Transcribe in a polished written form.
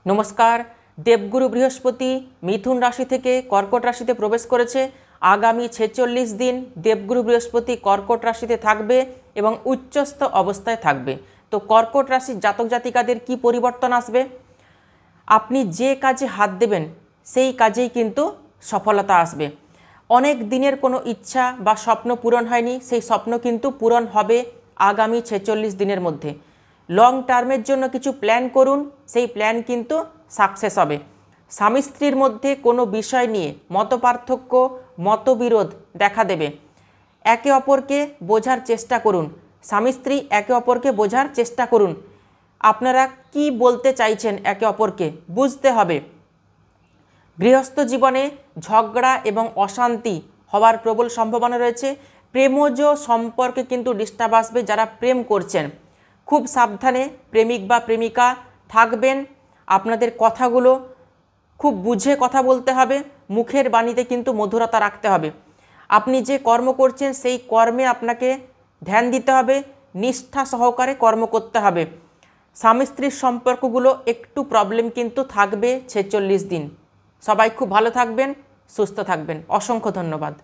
নমস্কার। দেবগুরু বৃহস্পতি মিথুন রাশি থেকে কর্কট রাশিতে প্রবেশ করেছে। আগামী 46 দিন দেবগুরু বৃহস্পতি কর্কট রাশিতে থাকবে এবং উচ্চস্থ অবস্থায় থাকবে। তো কর্কট রাশির জাতক জাতিকাদের কি পরিবর্তন আসবে? আপনি যে কাজে হাত দেবেন সেই কাজেই কিন্তু সফলতা আসবে। অনেক দিনের কোনো ইচ্ছা বা স্বপ্ন পূরণ হয়নি, সেই স্বপ্ন কিন্তু পূরণ হবে আগামী 46 দিনের মধ্যে। লং টার্মের জন্য কিছু প্ল্যান করুন, সেই প্ল্যান কিন্তু সাকসেস হবে। স্বামী স্ত্রীর মধ্যে কোনো বিষয় নিয়ে মতপার্থক্য মতবিরোধ দেখা দেবে। একে অপরকে বোঝার চেষ্টা করুন, স্বামী স্ত্রী একে অপরকে বোঝার চেষ্টা করুন। আপনারা কি বলতে চাইছেন একে অপরকে বুঝতে হবে। গৃহস্থ জীবনে ঝগড়া এবং অশান্তি হওয়ার প্রবল সম্ভাবনা রয়েছে। প্রেমজ সম্পর্কে কিন্তু ডিস্টার্ব আসবে। যারা প্রেম করছেন খুব সাবধানে প্রেমিক বা প্রেমিকা থাকবেন। আপনাদের কথাগুলো খুব বুঝে কথা বলতে হবে, মুখের বাণীতে কিন্তু মধুরতা রাখতে হবে। আপনি যে কর্ম করছেন সেই কর্মে আপনাকে ধ্যান দিতে হবে, নিষ্ঠা সহকারে কর্ম করতে হবে। স্বামী স্ত্রীর সম্পর্কগুলো একটু প্রবলেম কিন্তু থাকবে 46 দিন। সবাই খুব ভালো থাকবেন, সুস্থ থাকবেন। অসংখ্য ধন্যবাদ।